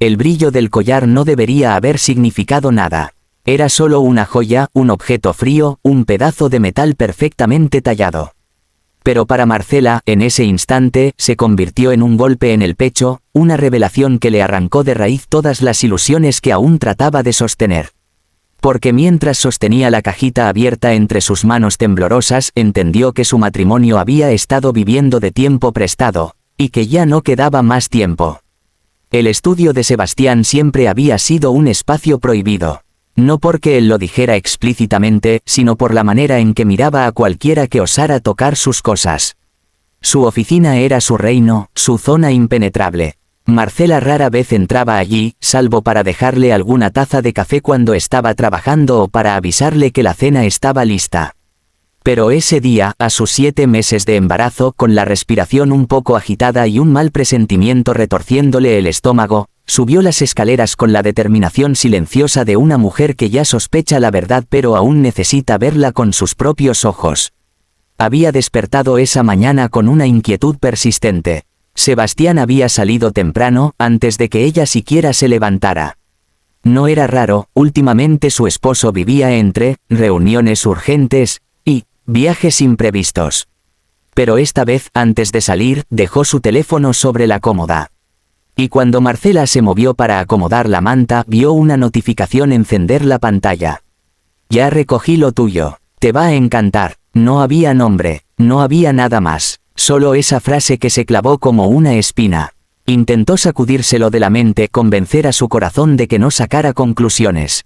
El brillo del collar no debería haber significado nada. Era solo una joya, un objeto frío, un pedazo de metal perfectamente tallado. Pero para Marcela, en ese instante, se convirtió en un golpe en el pecho, una revelación que le arrancó de raíz todas las ilusiones que aún trataba de sostener. Porque mientras sostenía la cajita abierta entre sus manos temblorosas, entendió que su matrimonio había estado viviendo de tiempo prestado, y que ya no quedaba más tiempo. El estudio de Sebastián siempre había sido un espacio prohibido. No porque él lo dijera explícitamente, sino por la manera en que miraba a cualquiera que osara tocar sus cosas. Su oficina era su reino, su zona impenetrable. Marcela rara vez entraba allí, salvo para dejarle alguna taza de café cuando estaba trabajando o para avisarle que la cena estaba lista. Pero ese día, a sus 7 meses de embarazo, con la respiración un poco agitada y un mal presentimiento retorciéndole el estómago, subió las escaleras con la determinación silenciosa de una mujer que ya sospecha la verdad pero aún necesita verla con sus propios ojos. Había despertado esa mañana con una inquietud persistente. Sebastián había salido temprano, antes de que ella siquiera se levantara. No era raro, últimamente su esposo vivía entre reuniones urgentes y viajes imprevistos. Pero esta vez, antes de salir, dejó su teléfono sobre la cómoda. Y cuando Marcela se movió para acomodar la manta, vio una notificación encender la pantalla. Ya recogí lo tuyo. Te va a encantar. No había nombre, no había nada más. Solo esa frase que se clavó como una espina. Intentó sacudírselo de la mente, convencer a su corazón de que no sacara conclusiones.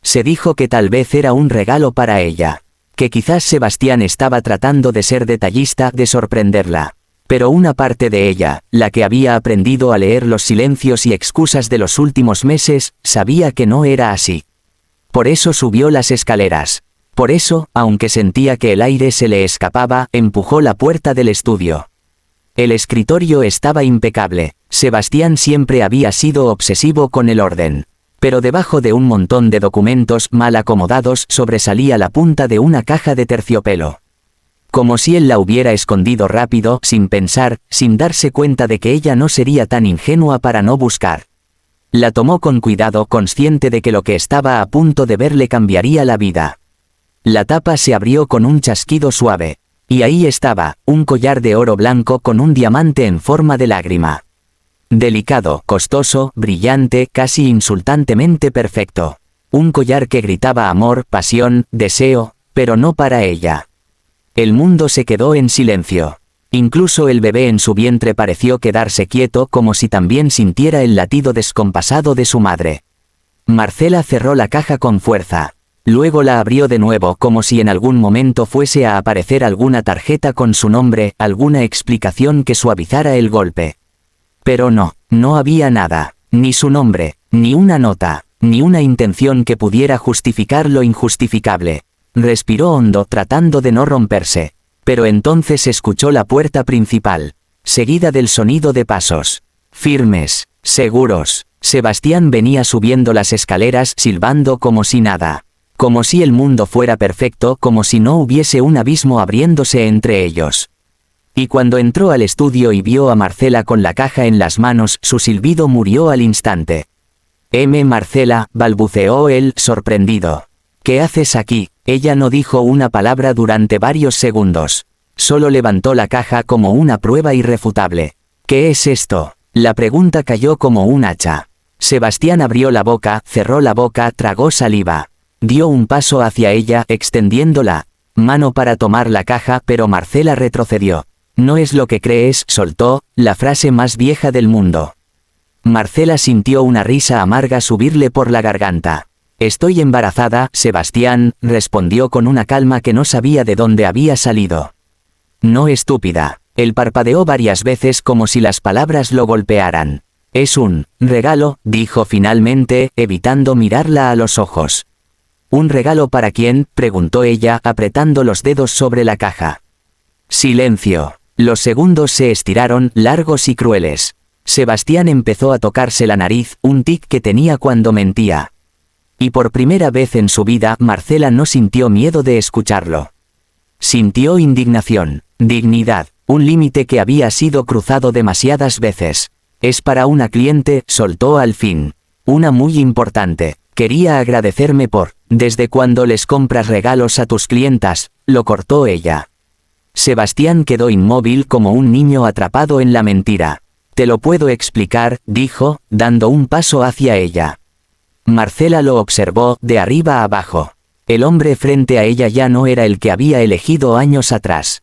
Se dijo que tal vez era un regalo para ella. Que quizás Sebastián estaba tratando de ser detallista, de sorprenderla. Pero una parte de ella, la que había aprendido a leer los silencios y excusas de los últimos meses, sabía que no era así. Por eso subió las escaleras. Por eso, aunque sentía que el aire se le escapaba, empujó la puerta del estudio. El escritorio estaba impecable. Sebastián siempre había sido obsesivo con el orden. Pero debajo de un montón de documentos mal acomodados sobresalía la punta de una caja de terciopelo. Como si él la hubiera escondido rápido, sin pensar, sin darse cuenta de que ella no sería tan ingenua para no buscar. La tomó con cuidado, consciente de que lo que estaba a punto de ver le cambiaría la vida. La tapa se abrió con un chasquido suave. Y ahí estaba, un collar de oro blanco con un diamante en forma de lágrima. Delicado, costoso, brillante, casi insultantemente perfecto. Un collar que gritaba amor, pasión, deseo, pero no para ella. El mundo se quedó en silencio. Incluso el bebé en su vientre pareció quedarse quieto, como si también sintiera el latido descompasado de su madre. Marcela cerró la caja con fuerza. Luego la abrió de nuevo, como si en algún momento fuese a aparecer alguna tarjeta con su nombre, alguna explicación que suavizara el golpe. Pero no había nada, ni su nombre, ni una nota, ni una intención que pudiera justificar lo injustificable. Respiró hondo, tratando de no romperse. Pero entonces escuchó la puerta principal, seguida del sonido de pasos. Firmes, seguros. Sebastián venía subiendo las escaleras silbando como si nada. Como si el mundo fuera perfecto, como si no hubiese un abismo abriéndose entre ellos. Y cuando entró al estudio y vio a Marcela con la caja en las manos, su silbido murió al instante. Marcela, balbuceó él, sorprendido. ¿Qué haces aquí? Ella no dijo una palabra durante varios segundos. Solo levantó la caja como una prueba irrefutable. ¿Qué es esto? La pregunta cayó como un hacha. Sebastián abrió la boca, cerró la boca, tragó saliva. Dio un paso hacia ella, extendiendo la mano para tomar la caja, pero Marcela retrocedió. No es lo que crees, soltó, la frase más vieja del mundo. Marcela sintió una risa amarga subirle por la garganta. Estoy embarazada, Sebastián, respondió con una calma que no sabía de dónde había salido. No, estúpida. Él parpadeó varias veces como si las palabras lo golpearan. Es un regalo, dijo finalmente, evitando mirarla a los ojos. ¿Un regalo para quién?, preguntó ella, apretando los dedos sobre la caja. Silencio. Los segundos se estiraron, largos y crueles. Sebastián empezó a tocarse la nariz, un tic que tenía cuando mentía. Y por primera vez en su vida, Marcela no sintió miedo de escucharlo. Sintió indignación, dignidad, un límite que había sido cruzado demasiadas veces. Es para una cliente, soltó al fin. Una muy importante. Quería agradecerme por, ¿desde cuándo les compras regalos a tus clientas?, lo cortó ella. Sebastián quedó inmóvil como un niño atrapado en la mentira. Te lo puedo explicar, dijo, dando un paso hacia ella. Marcela lo observó, de arriba a abajo. El hombre frente a ella ya no era el que había elegido años atrás.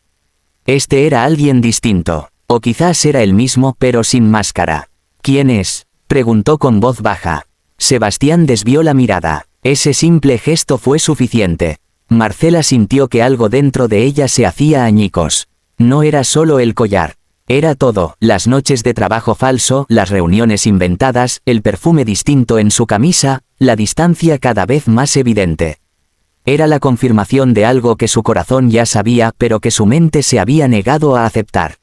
Este era alguien distinto, o quizás era el mismo pero sin máscara. ¿Quién es?, preguntó con voz baja. Sebastián desvió la mirada. Ese simple gesto fue suficiente. Marcela sintió que algo dentro de ella se hacía añicos. No era solo el collar. Era todo, las noches de trabajo falso, las reuniones inventadas, el perfume distinto en su camisa, la distancia cada vez más evidente. Era la confirmación de algo que su corazón ya sabía pero que su mente se había negado a aceptar.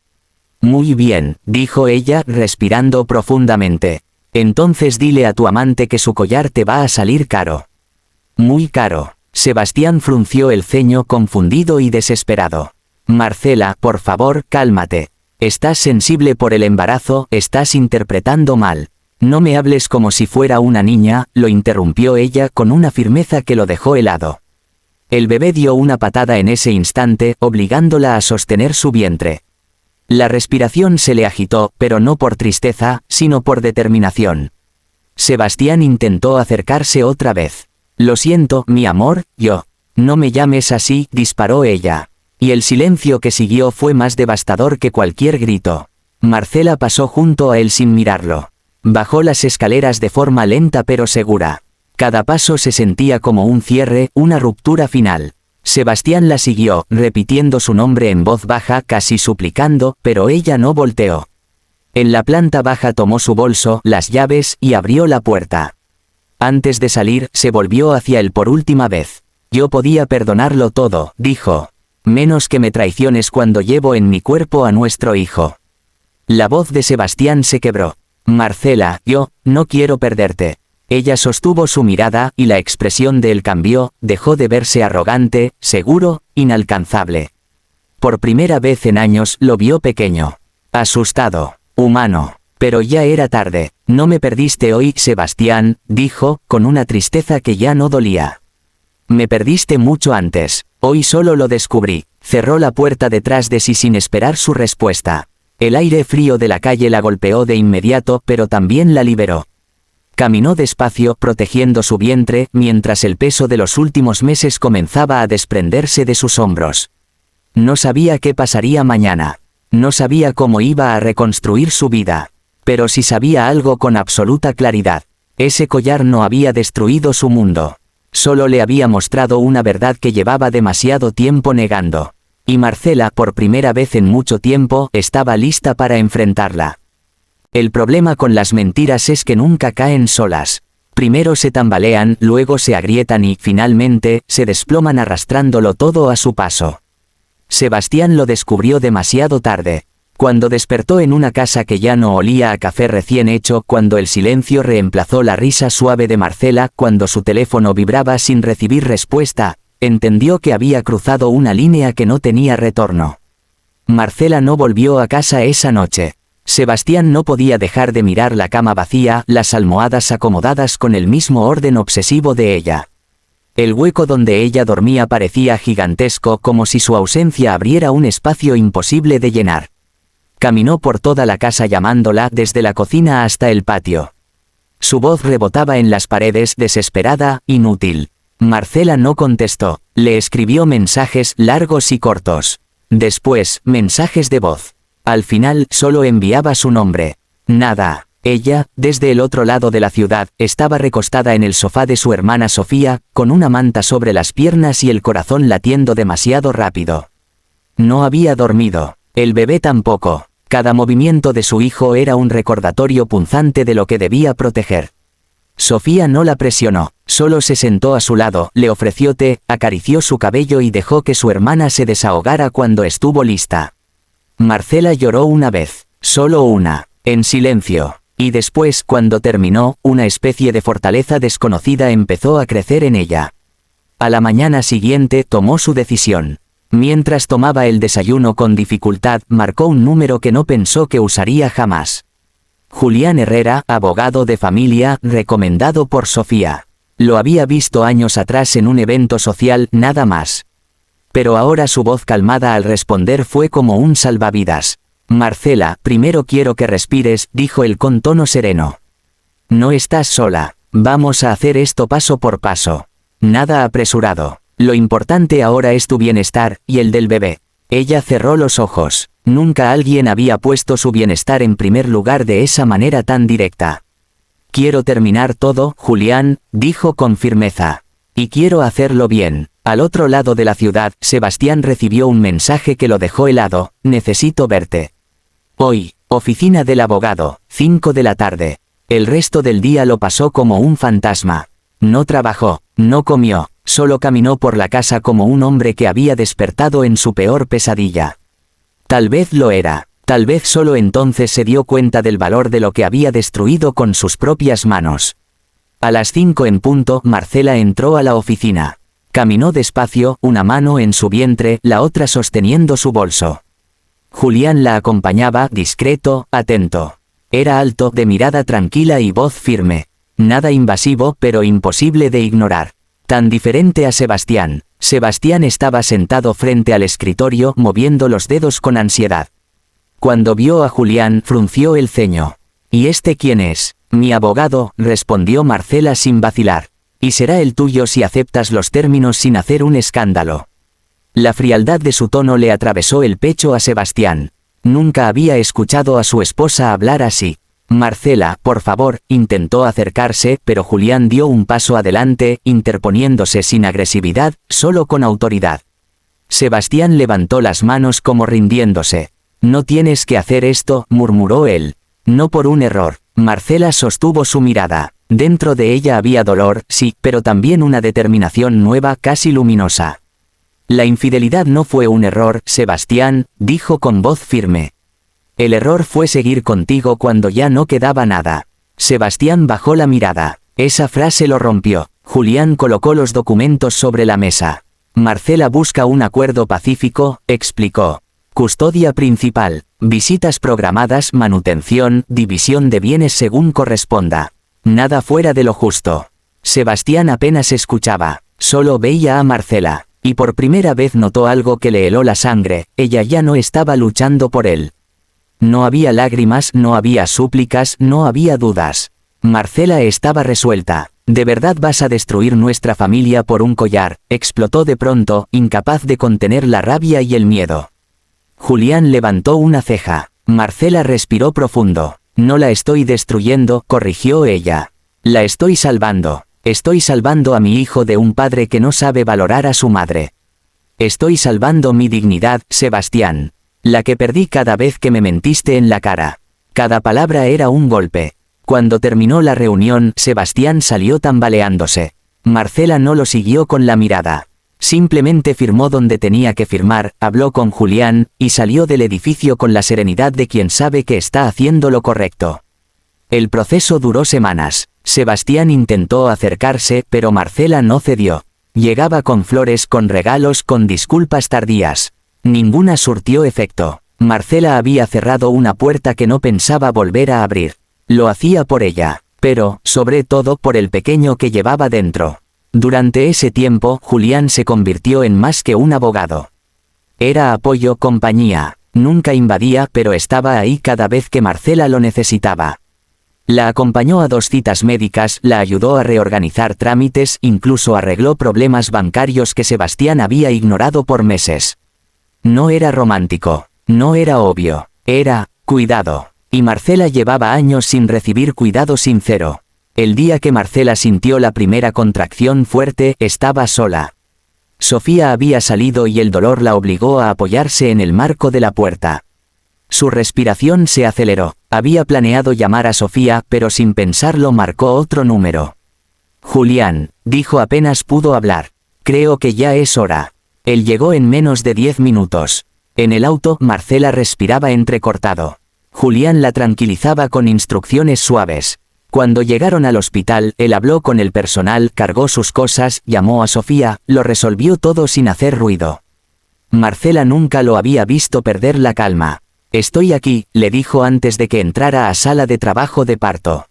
Muy bien, dijo ella, respirando profundamente. Entonces dile a tu amante que su collar te va a salir caro. Muy caro. Sebastián frunció el ceño confundido y desesperado. Marcela, por favor, cálmate. Estás sensible por el embarazo, estás interpretando mal. No me hables como si fuera una niña, lo interrumpió ella con una firmeza que lo dejó helado. El bebé dio una patada en ese instante, obligándola a sostener su vientre. La respiración se le agitó, pero no por tristeza, sino por determinación. Sebastián intentó acercarse otra vez. Lo siento, mi amor, yo. No me llames así, disparó ella. Y el silencio que siguió fue más devastador que cualquier grito. Marcela pasó junto a él sin mirarlo. Bajó las escaleras de forma lenta pero segura. Cada paso se sentía como un cierre, una ruptura final. Sebastián la siguió, repitiendo su nombre en voz baja, casi suplicando, pero ella no volteó. En la planta baja tomó su bolso, las llaves, y abrió la puerta. Antes de salir, se volvió hacia él por última vez. Yo podía perdonarlo todo, dijo. Menos que me traiciones cuando llevo en mi cuerpo a nuestro hijo. La voz de Sebastián se quebró. Marcela, yo, no quiero perderte. Ella sostuvo su mirada, y la expresión de él cambió, dejó de verse arrogante, seguro, inalcanzable. Por primera vez en años lo vio pequeño. Asustado, humano. Pero ya era tarde. No me perdiste hoy, Sebastián, dijo, con una tristeza que ya no dolía. Me perdiste mucho antes. Hoy solo lo descubrí. Cerró la puerta detrás de sí sin esperar su respuesta. El aire frío de la calle la golpeó de inmediato, pero también la liberó. Caminó despacio, protegiendo su vientre, mientras el peso de los últimos meses comenzaba a desprenderse de sus hombros. No sabía qué pasaría mañana. No sabía cómo iba a reconstruir su vida. Pero sí sabía algo con absoluta claridad. Ese collar no había destruido su mundo. Solo le había mostrado una verdad que llevaba demasiado tiempo negando. Y Marcela, por primera vez en mucho tiempo, estaba lista para enfrentarla. El problema con las mentiras es que nunca caen solas. Primero se tambalean, luego se agrietan y, finalmente, se desploman arrastrándolo todo a su paso. Sebastián lo descubrió demasiado tarde. Cuando despertó en una casa que ya no olía a café recién hecho, cuando el silencio reemplazó la risa suave de Marcela, cuando su teléfono vibraba sin recibir respuesta, entendió que había cruzado una línea que no tenía retorno. Marcela no volvió a casa esa noche. Sebastián no podía dejar de mirar la cama vacía, las almohadas acomodadas con el mismo orden obsesivo de ella. El hueco donde ella dormía parecía gigantesco, como si su ausencia abriera un espacio imposible de llenar. Caminó por toda la casa llamándola, desde la cocina hasta el patio. Su voz rebotaba en las paredes, desesperada, inútil. Marcela no contestó. Le escribió mensajes largos y cortos. Después, mensajes de voz. Al final, solo enviaba su nombre. Nada. Ella, desde el otro lado de la ciudad, estaba recostada en el sofá de su hermana Sofía, con una manta sobre las piernas y el corazón latiendo demasiado rápido. No había dormido. El bebé tampoco. Cada movimiento de su hijo era un recordatorio punzante de lo que debía proteger. Sofía no la presionó, solo se sentó a su lado, le ofreció té, acarició su cabello y dejó que su hermana se desahogara cuando estuvo lista. Marcela lloró una vez, solo una, en silencio, y después, cuando terminó, una especie de fortaleza desconocida empezó a crecer en ella. A la mañana siguiente tomó su decisión. Mientras tomaba el desayuno con dificultad, marcó un número que no pensó que usaría jamás. Julián Herrera, abogado de familia, recomendado por Sofía. Lo había visto años atrás en un evento social, nada más. Pero ahora su voz calmada al responder fue como un salvavidas. Marcela, primero quiero que respires, dijo él con tono sereno. No estás sola. Vamos a hacer esto paso por paso. Nada apresurado. Lo importante ahora es tu bienestar, y el del bebé. Ella cerró los ojos. Nunca alguien había puesto su bienestar en primer lugar de esa manera tan directa. Quiero terminar todo, Julián, dijo con firmeza. Y quiero hacerlo bien. Al otro lado de la ciudad, Sebastián recibió un mensaje que lo dejó helado. Necesito verte. Hoy, oficina del abogado, 5 de la tarde. El resto del día lo pasó como un fantasma. No trabajó, no comió, solo caminó por la casa como un hombre que había despertado en su peor pesadilla. Tal vez lo era, tal vez solo entonces se dio cuenta del valor de lo que había destruido con sus propias manos. A las 5 en punto, Marcela entró a la oficina. Caminó despacio, una mano en su vientre, la otra sosteniendo su bolso. Julián la acompañaba, discreto, atento. Era alto, de mirada tranquila y voz firme. Nada invasivo, pero imposible de ignorar. Tan diferente a Sebastián. Sebastián estaba sentado frente al escritorio, moviendo los dedos con ansiedad. Cuando vio a Julián, frunció el ceño. ¿Y este quién es? Mi abogado, respondió Marcela sin vacilar. Y será el tuyo si aceptas los términos sin hacer un escándalo. La frialdad de su tono le atravesó el pecho a Sebastián. Nunca había escuchado a su esposa hablar así. Marcela, por favor, intentó acercarse, pero Julián dio un paso adelante, interponiéndose sin agresividad, solo con autoridad. Sebastián levantó las manos como rindiéndose. No tienes que hacer esto, murmuró él. No por un error. Marcela sostuvo su mirada. Dentro de ella había dolor, sí, pero también una determinación nueva, casi luminosa. La infidelidad no fue un error, Sebastián, dijo con voz firme. El error fue seguir contigo cuando ya no quedaba nada. Sebastián bajó la mirada. Esa frase lo rompió. Julián colocó los documentos sobre la mesa. Marcela busca un acuerdo pacífico, explicó. Custodia principal, visitas programadas, manutención, división de bienes según corresponda. Nada fuera de lo justo. Sebastián apenas escuchaba, solo veía a Marcela. Y por primera vez notó algo que le heló la sangre, ella ya no estaba luchando por él. No había lágrimas, no había súplicas, no había dudas. Marcela estaba resuelta. ¿De verdad vas a destruir nuestra familia por un collar? Explotó de pronto, incapaz de contener la rabia y el miedo. Julián levantó una ceja. Marcela respiró profundo. No la estoy destruyendo, corrigió ella. La estoy salvando. Estoy salvando a mi hijo de un padre que no sabe valorar a su madre. Estoy salvando mi dignidad, Sebastián. La que perdí cada vez que me mentiste en la cara. Cada palabra era un golpe. Cuando terminó la reunión, Sebastián salió tambaleándose. Marcela no lo siguió con la mirada. Simplemente firmó donde tenía que firmar, habló con Julián, y salió del edificio con la serenidad de quien sabe que está haciendo lo correcto. El proceso duró semanas. Sebastián intentó acercarse, pero Marcela no cedió. Llegaba con flores, con regalos, con disculpas tardías. Ninguna surtió efecto. Marcela había cerrado una puerta que no pensaba volver a abrir. Lo hacía por ella, pero, sobre todo, por el pequeño que llevaba dentro. Durante ese tiempo, Julián se convirtió en más que un abogado. Era apoyo, compañía. Nunca invadía, pero estaba ahí cada vez que Marcela lo necesitaba. La acompañó a 2 citas médicas, la ayudó a reorganizar trámites, incluso arregló problemas bancarios que Sebastián había ignorado por meses. No era romántico, no era obvio, era cuidado. Y Marcela llevaba años sin recibir cuidado sincero. El día que Marcela sintió la primera contracción fuerte, estaba sola. Sofía había salido y el dolor la obligó a apoyarse en el marco de la puerta. Su respiración se aceleró. Había planeado llamar a Sofía, pero sin pensarlo marcó otro número. Julián, dijo apenas pudo hablar. Creo que ya es hora. Él llegó en menos de 10 minutos. En el auto, Marcela respiraba entrecortado. Julián la tranquilizaba con instrucciones suaves. Cuando llegaron al hospital, él habló con el personal, cargó sus cosas, llamó a Sofía, lo resolvió todo sin hacer ruido. Marcela nunca lo había visto perder la calma. Estoy aquí, le dijo antes de que entrara a sala de trabajo de parto.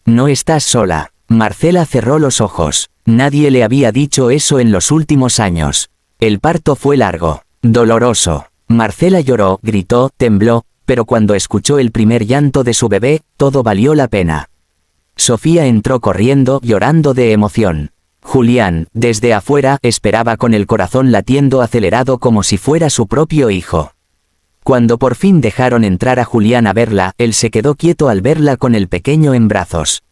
No estás sola. Marcela cerró los ojos. Nadie le había dicho eso en los últimos años. El parto fue largo, doloroso. Marcela lloró, gritó, tembló, pero cuando escuchó el primer llanto de su bebé, todo valió la pena. Sofía entró corriendo, llorando de emoción. Julián, desde afuera, esperaba con el corazón latiendo acelerado como si fuera su propio hijo. Cuando por fin dejaron entrar a Julián a verla, él se quedó quieto al verla con el pequeño en brazos.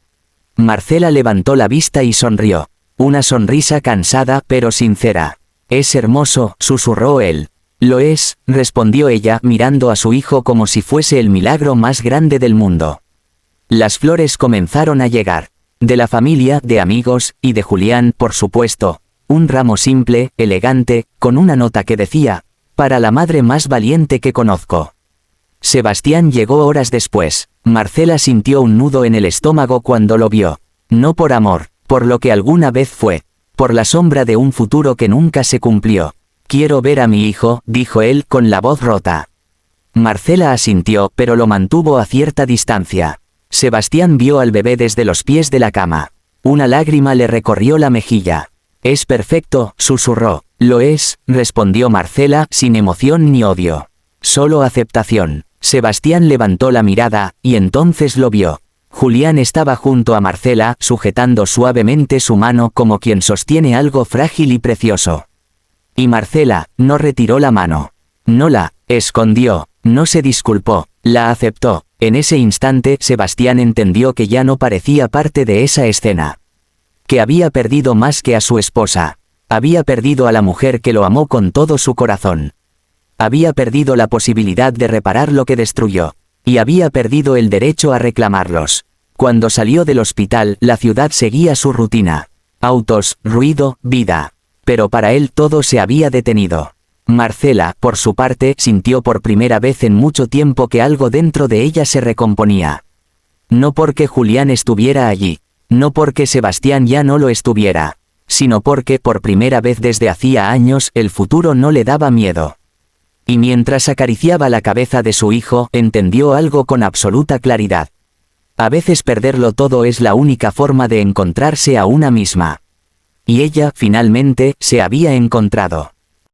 Marcela levantó la vista y sonrió. Una sonrisa cansada pero sincera. «Es hermoso», susurró él. «Lo es», respondió ella mirando a su hijo como si fuese el milagro más grande del mundo. Las flores comenzaron a llegar. De la familia, de amigos, y de Julián, por supuesto. Un ramo simple, elegante, con una nota que decía: «Para la madre más valiente que conozco». Sebastián llegó horas después. Marcela sintió un nudo en el estómago cuando lo vio. No por amor, por lo que alguna vez fue. Por la sombra de un futuro que nunca se cumplió. «Quiero ver a mi hijo», dijo él con la voz rota. Marcela asintió, pero lo mantuvo a cierta distancia. Sebastián vio al bebé desde los pies de la cama. Una lágrima le recorrió la mejilla. «Es perfecto», susurró. «Lo es», respondió Marcela, sin emoción ni odio. Solo aceptación. Sebastián levantó la mirada, y entonces lo vio. Julián estaba junto a Marcela, sujetando suavemente su mano como quien sostiene algo frágil y precioso. Y Marcela no retiró la mano. No la escondió, no se disculpó, la aceptó. En ese instante Sebastián entendió que ya no parecía parte de esa escena. Que había perdido más que a su esposa. Había perdido a la mujer que lo amó con todo su corazón. Había perdido la posibilidad de reparar lo que destruyó. Y había perdido el derecho a reclamarlos. Cuando salió del hospital, la ciudad seguía su rutina. Autos, ruido, vida. Pero para él todo se había detenido. Marcela, por su parte, sintió por primera vez en mucho tiempo que algo dentro de ella se recomponía. No porque Julián estuviera allí. No porque Sebastián ya no lo estuviera. Sino porque, por primera vez desde hacía años, el futuro no le daba miedo. Y mientras acariciaba la cabeza de su hijo, entendió algo con absoluta claridad. A veces perderlo todo es la única forma de encontrarse a una misma. Y ella, finalmente, se había encontrado.